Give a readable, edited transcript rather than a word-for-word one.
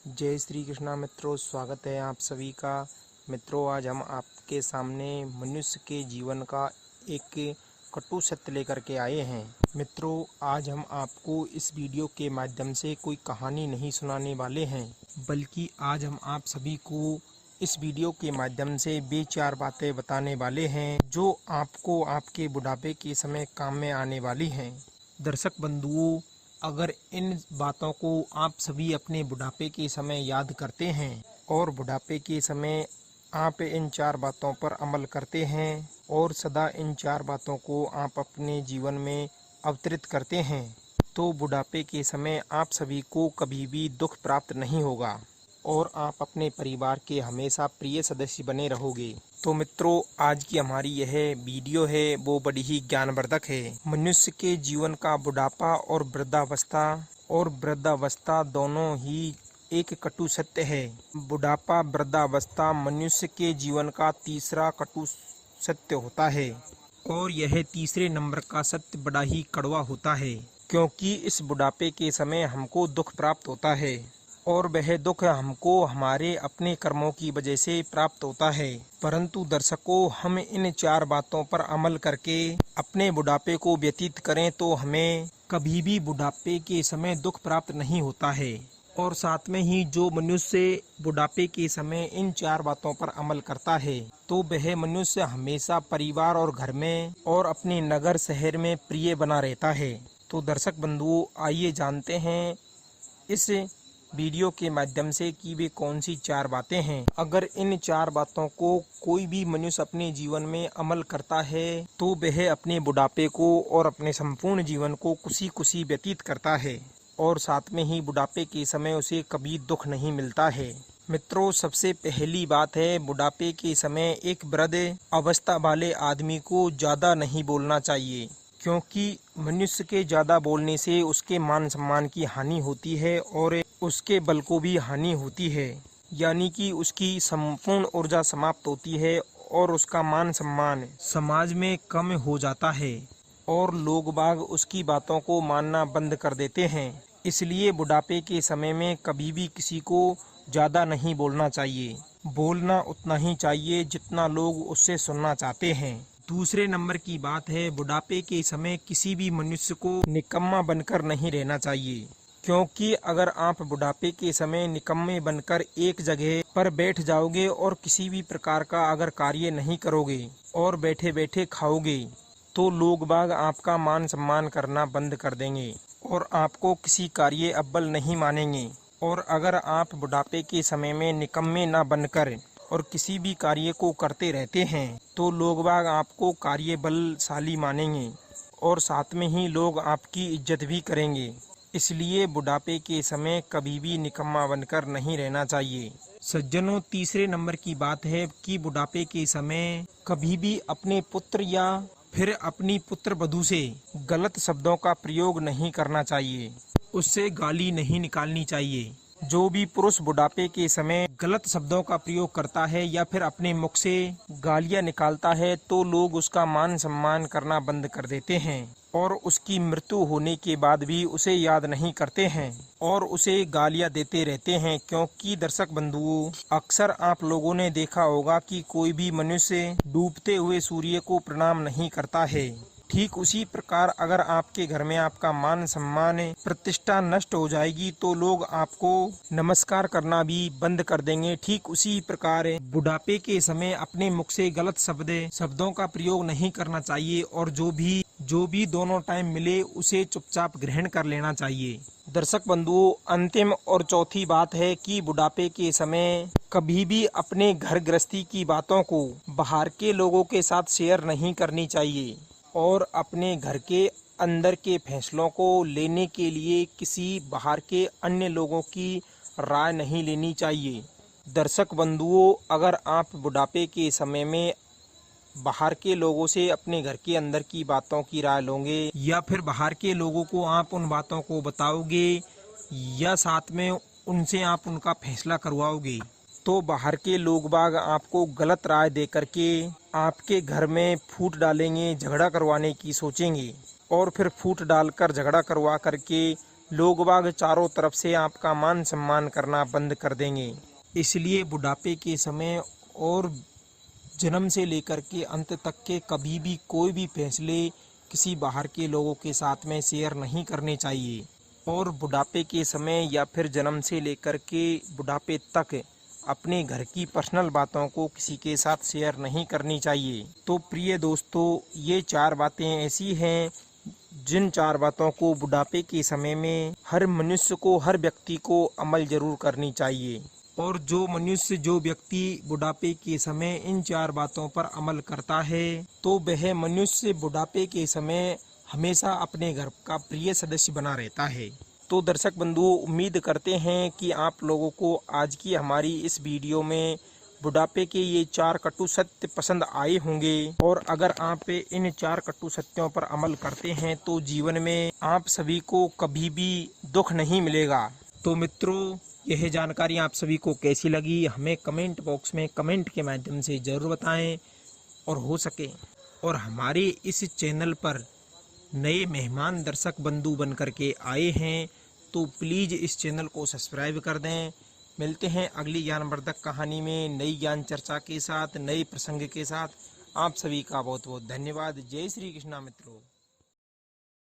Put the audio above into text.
जय श्री कृष्णा मित्रों, स्वागत है आप सभी का। मित्रों, आज हम आपके सामने मनुष्य के जीवन का एक कटु सत्य लेकर के आए हैं। मित्रों, आज हम आपको इस वीडियो के माध्यम से कोई कहानी नहीं सुनाने वाले हैं, बल्कि आज हम आप सभी को इस वीडियो के माध्यम से वे 4 बातें बताने वाले हैं जो आपको आपके बुढ़ापे के समय काम में आने वाली हैं। दर्शक बंधुओं, अगर इन बातों को आप सभी अपने बुढ़ापे के समय याद करते हैं और बुढ़ापे के समय आप इन 4 बातों पर अमल करते हैं और सदा इन 4 बातों को आप अपने जीवन में अवतरित करते हैं, तो बुढ़ापे के समय आप सभी को कभी भी दुख प्राप्त नहीं होगा और आप अपने परिवार के हमेशा प्रिय सदस्य बने रहोगे। तो मित्रों, आज की हमारी यह वीडियो है वो बड़ी ही ज्ञानवर्धक है। मनुष्य के जीवन का बुढ़ापा और वृद्धावस्था दोनों ही एक कटु सत्य है। बुढ़ापा, वृद्धावस्था मनुष्य के जीवन का तीसरा कटु सत्य होता है और यह तीसरे नंबर का सत्य बड़ा ही कड़वा होता है, क्योंकि इस बुढ़ापे के समय हमको दुख प्राप्त होता है और वह दुख हमको हमारे अपने कर्मों की वजह से प्राप्त होता है। परंतु दर्शकों, हम इन 4 बातों पर अमल करके अपने बुढ़ापे को व्यतीत करें तो हमें कभी भी बुढ़ापे के समय दुख प्राप्त नहीं होता है। और साथ में ही जो मनुष्य बुढ़ापे के समय इन 4 बातों पर अमल करता है तो वह मनुष्य हमेशा परिवार और घर में और अपने नगर शहर में प्रिय बना रहता है। तो दर्शक बंधुओं, आइए जानते हैं इस वीडियो के माध्यम से कि वे कौन सी 4 बातें हैं। अगर इन 4 बातों को कोई भी मनुष्य अपने जीवन में अमल करता है तो वह अपने बुढ़ापे को और अपने संपूर्ण जीवन को खुशी खुशी व्यतीत करता है और साथ में ही बुढ़ापे के समय उसे कभी दुख नहीं मिलता है। मित्रों, सबसे पहली बात है, बुढ़ापे के समय एक वृद्ध अवस्था वाले आदमी को ज्यादा नहीं बोलना चाहिए, क्योंकि मनुष्य के ज्यादा बोलने से उसके मान सम्मान की हानि होती है और उसके बल को भी हानि होती है, यानी कि उसकी संपूर्ण ऊर्जा समाप्त होती है और उसका मान सम्मान समाज में कम हो जाता है और लोग बाग उसकी बातों को मानना बंद कर देते हैं। इसलिए बुढ़ापे के समय में कभी भी किसी को ज्यादा नहीं बोलना चाहिए। बोलना उतना ही चाहिए जितना लोग उससे सुनना चाहते हैं। दूसरे नंबर की बात है, बुढ़ापे के समय किसी भी मनुष्य को निकम्मा बनकर नहीं रहना चाहिए, क्योंकि अगर आप बुढ़ापे के समय निकम्मे बनकर एक जगह पर बैठ जाओगे और किसी भी प्रकार का अगर कार्य नहीं करोगे और बैठे बैठे खाओगे तो लोग बाग आपका मान सम्मान करना बंद कर देंगे और आपको किसी कार्य अव्वल नहीं मानेंगे। और अगर आप बुढ़ापे के समय में निकम्मे न बनकर और किसी भी कार्य को करते रहते हैं तो लोग बाग आपको कार्य बलशाली मानेंगे और साथ में ही लोग आपकी इज्जत भी करेंगे। इसलिए बुढ़ापे के समय कभी भी निकम्मा बनकर नहीं रहना चाहिए। सज्जनों, तीसरे नंबर की बात है कि बुढ़ापे के समय कभी भी अपने पुत्र या फिर अपनी पुत्र वधू से गलत शब्दों का प्रयोग नहीं करना चाहिए, उससे गाली नहीं निकालनी चाहिए। जो भी पुरुष बुढ़ापे के समय गलत शब्दों का प्रयोग करता है या फिर अपने मुख से गालियां निकालता है तो लोग उसका मान सम्मान करना बंद कर देते हैं और उसकी मृत्यु होने के बाद भी उसे याद नहीं करते हैं और उसे गालियां देते रहते हैं। क्योंकि दर्शक बंधुओं, अक्सर आप लोगों ने देखा होगा कि कोई भी मनुष्य डूबते हुए सूर्य को प्रणाम नहीं करता है। ठीक उसी प्रकार अगर आपके घर में आपका मान सम्मान प्रतिष्ठा नष्ट हो जाएगी तो लोग आपको नमस्कार करना भी बंद कर देंगे। ठीक उसी प्रकार बुढ़ापे के समय अपने मुख से गलत शब्दों का प्रयोग नहीं करना चाहिए और जो भी दोनों टाइम मिले उसे चुपचाप ग्रहण कर लेना चाहिए। दर्शक बंधुओं, अंतिम और चौथी बात है कि बुढ़ापे के समय कभी भी अपने घर गृहस्थी की बातों को बाहर के लोगों के साथ शेयर नहीं करनी चाहिए और अपने घर के अंदर के फैसलों को लेने के लिए किसी बाहर के अन्य लोगों की राय नहीं लेनी चाहिए। दर्शक बंधुओं, अगर आप बुढ़ापे के समय में बाहर के लोगों से अपने घर के अंदर की बातों की राय लोगे या फिर बाहर के लोगों को आप उन बातों को बताओगे या साथ में उनसे आप उनका फैसला करवाओगे तो बाहर के लोग बाग आपको गलत राय दे करके आपके घर में फूट डालेंगे, झगड़ा करवाने की सोचेंगे और फिर फूट डालकर झगड़ा करवा करके लोग बाग चारों तरफ से आपका मान सम्मान करना बंद कर देंगे। इसलिए बुढ़ापे के समय और जन्म से लेकर के अंत तक के कभी भी कोई भी फैसले किसी बाहर के लोगों के साथ में शेयर नहीं करने चाहिए। और बुढ़ापे के समय या फिर जन्म से लेकर के बुढ़ापे तक अपने घर की पर्सनल बातों को किसी के साथ शेयर नहीं करनी चाहिए। तो प्रिय दोस्तों, ये 4 बातें ऐसी हैं जिन 4 बातों को बुढ़ापे के समय में हर मनुष्य को, हर व्यक्ति को अमल जरूर करनी चाहिए। और जो मनुष्य, जो व्यक्ति बुढ़ापे के समय इन 4 बातों पर अमल करता है तो वह मनुष्य बुढ़ापे के समय हमेशा अपने घर का प्रिय सदस्य बना रहता है। तो दर्शक बंधु, उम्मीद करते हैं कि आप लोगों को आज की हमारी इस वीडियो में बुढ़ापे के ये 4 कटु सत्य पसंद आए होंगे। और अगर आप इन 4 कटु सत्यों पर अमल करते हैं तो जीवन में आप सभी को कभी भी दुख नहीं मिलेगा। तो मित्रों, यह जानकारी आप सभी को कैसी लगी हमें कमेंट बॉक्स में कमेंट के माध्यम से ज़रूर बताएं। और हो सके और हमारे इस चैनल पर नए मेहमान दर्शक बंधु बन करके आए हैं तो प्लीज़ इस चैनल को सब्सक्राइब कर दें। मिलते हैं अगली ज्ञानवर्धक कहानी में नई ज्ञान चर्चा के साथ, नए प्रसंग के साथ। आप सभी का बहुत बहुत धन्यवाद। जय श्री कृष्णा मित्रों।